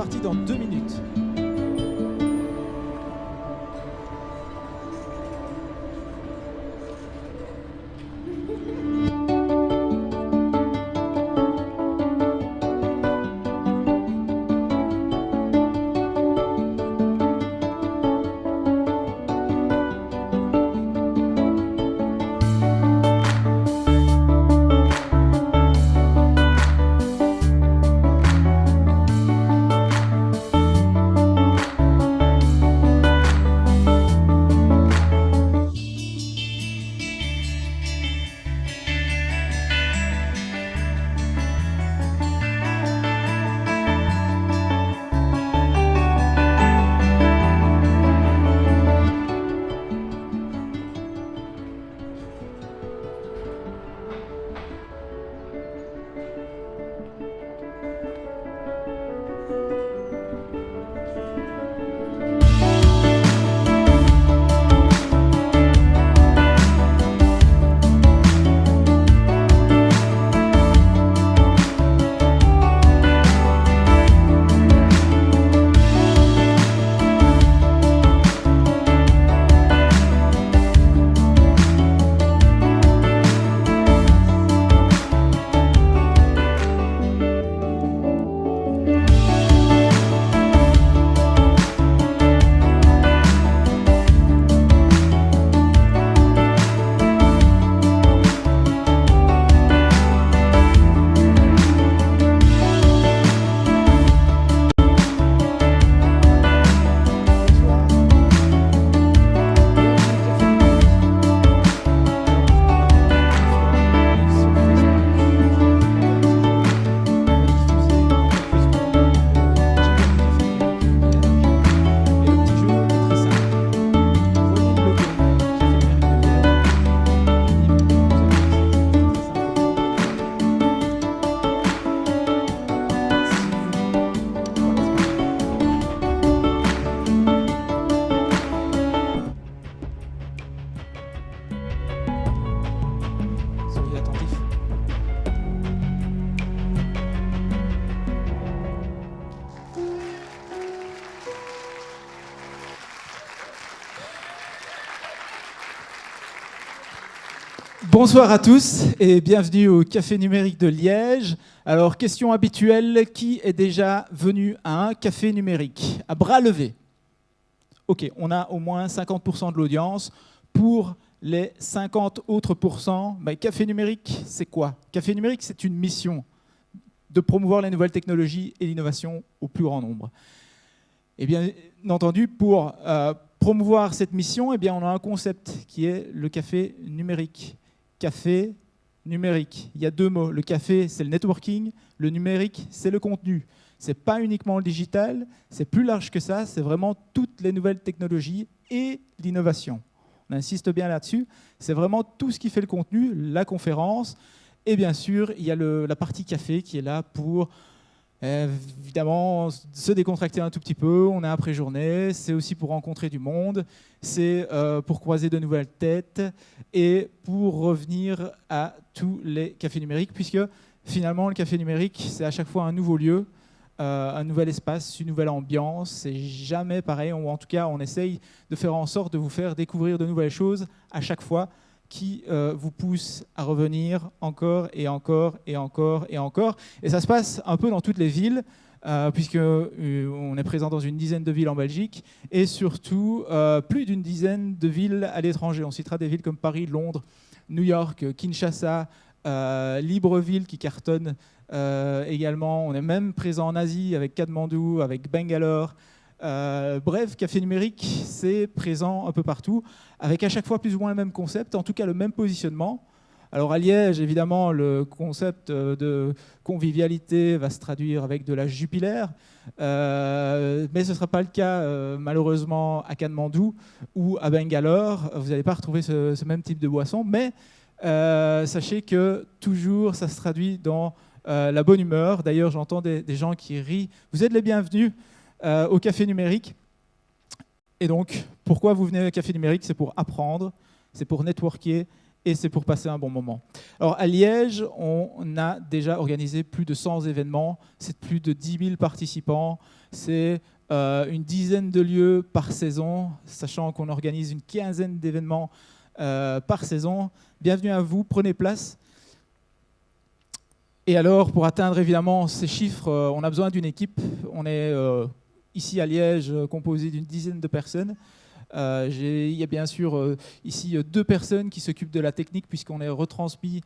parti dans 2 minutes. Soyez attentifs. Bonsoir à tous et bienvenue au Café numérique de Liège. Alors, question habituelle, qui est déjà venu à un café numérique? À bras levés. Ok, on a au moins 50% de l'audience. Pour les 50 autres pourcents, café numérique, c'est quoi? Café numérique, c'est une mission de promouvoir les nouvelles technologies et l'innovation au plus grand nombre. Et bien entendu, pour promouvoir cette mission, on a un concept qui est le café numérique. Café numérique. Il y a deux mots. Le café, c'est le networking. Le numérique, c'est le contenu. Ce n'est pas uniquement le digital, c'est plus large que ça. C'est vraiment toutes les nouvelles technologies et l'innovation. On insiste bien là-dessus. C'est vraiment tout ce qui fait le contenu, la conférence. Et bien sûr, il y a la partie café qui est là pour évidemment se décontracter un tout petit peu. On est après-journée. C'est aussi pour rencontrer du monde. C'est pour croiser de nouvelles têtes et pour revenir à tous les cafés numériques, puisque finalement, le café numérique, c'est à chaque fois un nouveau lieu, un nouvel espace, une nouvelle ambiance. C'est jamais pareil, ou en tout cas, on essaye de faire en sorte de vous faire découvrir de nouvelles choses à chaque fois qui vous poussent à revenir encore et encore et encore et encore. Et ça se passe un peu dans toutes les villes, puisqu'on est présent dans une dizaine de villes en Belgique et surtout plus d'une dizaine de villes à l'étranger. On citera des villes comme Paris, Londres, New York, Kinshasa, Libreville qui cartonne également. On est même présent en Asie avec Katmandou, avec Bangalore. Bref, Café numérique, c'est présent un peu partout, avec à chaque fois plus ou moins le même concept, en tout cas le même positionnement. Alors à Liège, évidemment, le concept de convivialité va se traduire avec de la Jupiler, mais ce ne sera pas le cas malheureusement à Katmandou ou à Bangalore. Vous n'allez pas retrouver ce même type de boisson, mais sachez que toujours ça se traduit dans la bonne humeur. D'ailleurs, j'entends des gens qui rient. Vous êtes les bienvenus au Café numérique. Et donc, pourquoi vous venez au Café numérique? C'est pour apprendre, c'est pour networker, et c'est pour passer un bon moment. Alors à Liège, on a déjà organisé plus de 100 événements, c'est plus de 10 000 participants, c'est une dizaine de lieux par saison, sachant qu'on organise une quinzaine d'événements par saison. Bienvenue à vous, prenez place. Et alors, pour atteindre évidemment ces chiffres, on a besoin d'une équipe. On est ici à Liège composé d'une dizaine de personnes. Il y a bien sûr ici 2 personnes qui s'occupent de la technique puisqu'on est retransmis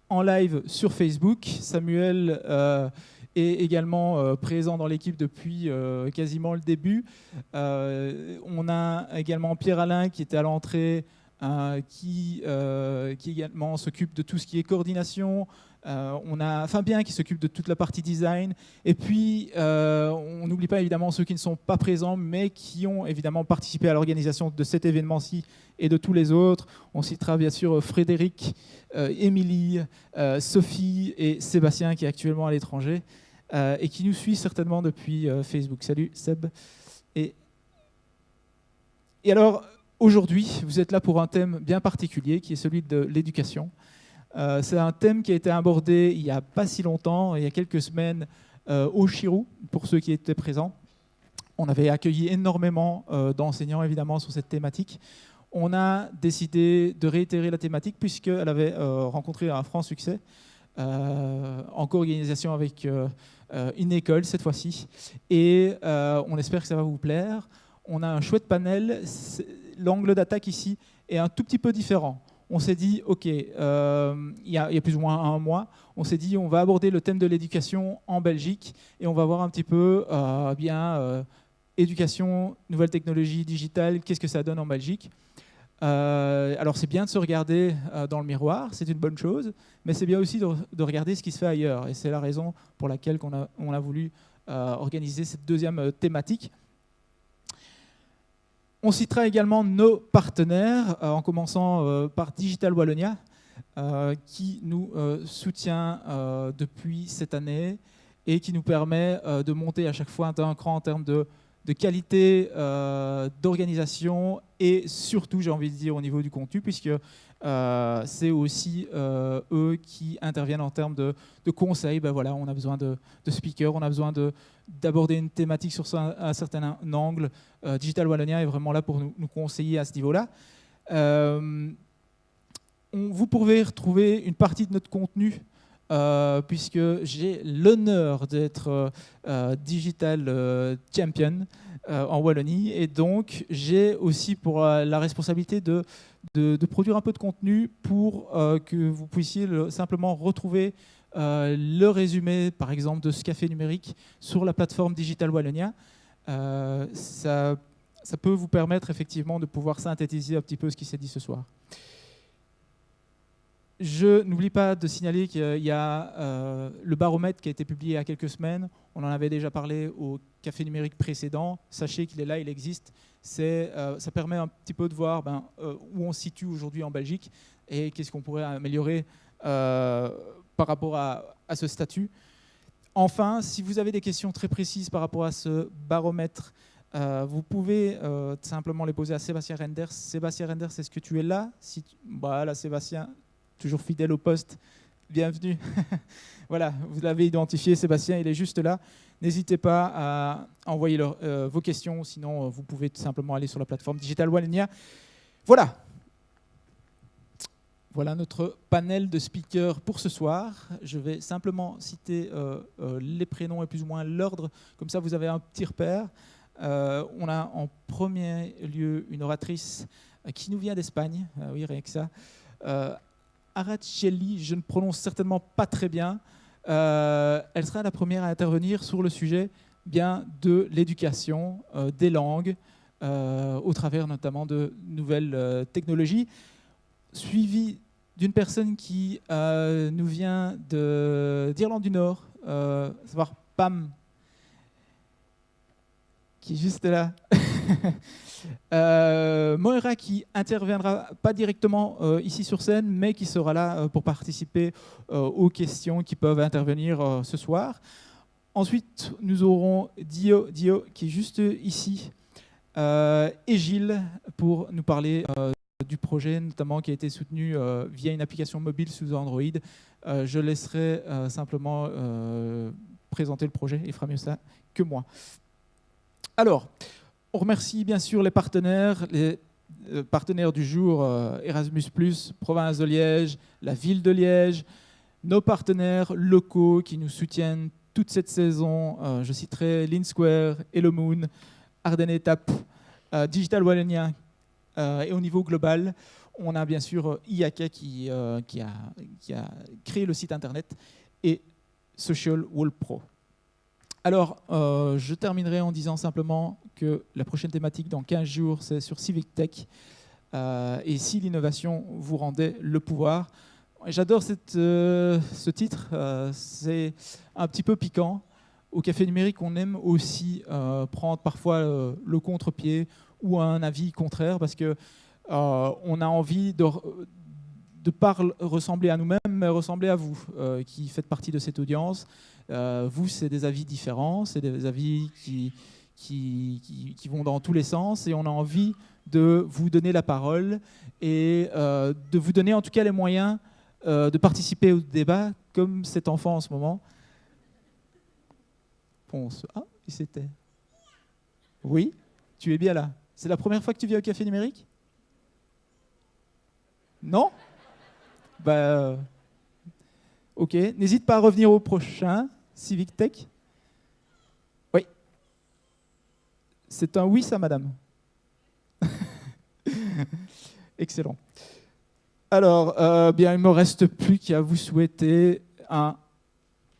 en live sur Facebook. Samuel est également présent dans l'équipe depuis quasiment le début. On a également Pierre-Alain qui était à l'entrée, qui également s'occupe de tout ce qui est coordination. On a Fabien qui s'occupe de toute la partie design. Et puis, on n'oublie pas évidemment ceux qui ne sont pas présents, mais qui ont évidemment participé à l'organisation de cet événement-ci et de tous les autres. On citera bien sûr Frédéric, Émilie, Sophie et Sébastien qui est actuellement à l'étranger et qui nous suit certainement depuis Facebook. Salut Seb. Et alors, aujourd'hui, vous êtes là pour un thème bien particulier qui est celui de l'éducation. C'est un thème qui a été abordé il n'y a pas si longtemps, il y a quelques semaines, au Chirou, pour ceux qui étaient présents. On avait accueilli énormément d'enseignants, évidemment, sur cette thématique. On a décidé de réitérer la thématique puisqu'elle avait rencontré un franc succès, en co-organisation avec une école cette fois-ci. Et on espère que ça va vous plaire. On a un chouette panel. L'angle d'attaque ici est un tout petit peu différent. On s'est dit, OK, il y a plus ou moins un mois, on s'est dit, on va aborder le thème de l'éducation en Belgique et on va voir un petit peu, éducation, nouvelles technologies, digitales, qu'est-ce que ça donne en Belgique. Alors, c'est bien de se regarder dans le miroir, c'est une bonne chose, mais c'est bien aussi de regarder ce qui se fait ailleurs. Et c'est la raison pour laquelle on a voulu organiser cette deuxième thématique. On citera également nos partenaires, en commençant par Digital Wallonia, qui nous soutient depuis cette année et qui nous permet de monter à chaque fois d'un cran en termes de qualité, d'organisation et surtout, j'ai envie de dire, au niveau du contenu, puisque c'est aussi eux qui interviennent en termes de conseils. Ben voilà, on a besoin de speakers, on a besoin d'aborder une thématique sur un certain angle. Digital Wallonia est vraiment là pour nous conseiller à ce niveau-là. Vous pouvez retrouver une partie de notre contenu puisque j'ai l'honneur d'être Digital Champion en Wallonie et donc j'ai aussi pour la responsabilité de produire un peu de contenu pour que vous puissiez simplement retrouver le résumé, par exemple, de ce café numérique sur la plateforme Digital Wallonia. Ça peut vous permettre effectivement de pouvoir synthétiser un petit peu ce qui s'est dit ce soir. Je n'oublie pas de signaler qu'il y a le baromètre qui a été publié il y a quelques semaines. On en avait déjà parlé au café numérique précédent. Sachez qu'il est là, il existe. Ça permet un petit peu de voir où on se situe aujourd'hui en Belgique et qu'est-ce qu'on pourrait améliorer par rapport à ce statut. Enfin, si vous avez des questions très précises par rapport à ce baromètre, vous pouvez simplement les poser à Sébastien Renders. Sébastien Renders, est-ce que tu es là? Voilà, Sébastien, toujours fidèle au poste, bienvenue. Voilà, vous l'avez identifié, Sébastien, il est juste là. N'hésitez pas à envoyer vos questions, sinon vous pouvez tout simplement aller sur la plateforme Digital Wallonia. Voilà. Voilà notre panel de speakers pour ce soir. Je vais simplement citer les prénoms et plus ou moins l'ordre, comme ça vous avez un petit repère. On a en premier lieu une oratrice qui nous vient d'Espagne, oui, rien que ça. Araceli, je ne prononce certainement pas très bien. Elle sera la première à intervenir sur le sujet de l'éducation, des langues, au travers notamment de nouvelles technologies, suivie d'une personne qui nous vient d'Irlande du Nord, à savoir Pam, qui est juste là. Moira qui interviendra pas directement ici sur scène, mais qui sera là pour participer aux questions qui peuvent intervenir ce soir. Ensuite, nous aurons Dio qui est juste ici, et Gilles pour nous parler du projet, notamment qui a été soutenu via une application mobile sous Android. Je laisserai simplement présenter le projet, il fera mieux ça que moi. Alors, on remercie bien sûr les partenaires du jour, Erasmus+, Province de Liège, la ville de Liège, nos partenaires locaux qui nous soutiennent toute cette saison. Je citerai Lean Square, Hello Moon, Ardennes Étape, Digital Wallonien. Et au niveau global, on a bien sûr IAK qui a créé le site internet et Social Wall Pro. Alors, je terminerai en disant simplement que la prochaine thématique dans 15 jours, c'est sur Civic Tech. Et si l'innovation vous rendait le pouvoir. J'adore ce titre, c'est un petit peu piquant. Au Café Numérique, on aime aussi prendre parfois le contre-pied ou un avis contraire, parce qu'on a envie de pas ressembler à nous-mêmes, mais ressembler à vous, qui faites partie de cette audience. Vous, c'est des avis différents, c'est des avis qui vont dans tous les sens, et on a envie de vous donner la parole et de vous donner en tout cas les moyens de participer au débat, comme cet enfant en ce moment. Ah, c'était. Oui, tu es bien là. C'est la première fois que tu viens au Café Numérique? Non? Ok, n'hésite pas à revenir au prochain, Civic Tech. Oui. C'est un oui, ça, madame. Excellent. Alors, bien, il ne me reste plus qu'à vous souhaiter un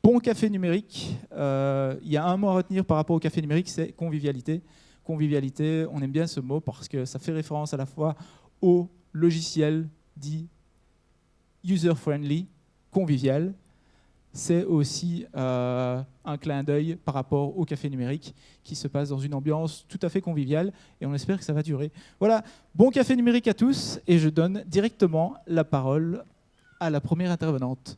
bon café numérique. Il y a un mot à retenir par rapport au café numérique, c'est convivialité. Convivialité, on aime bien ce mot parce que ça fait référence à la fois au logiciel dit user-friendly, convivial. C'est aussi un clin d'œil par rapport au café numérique qui se passe dans une ambiance tout à fait conviviale et on espère que ça va durer. Voilà, bon café numérique à tous et je donne directement la parole à la première intervenante.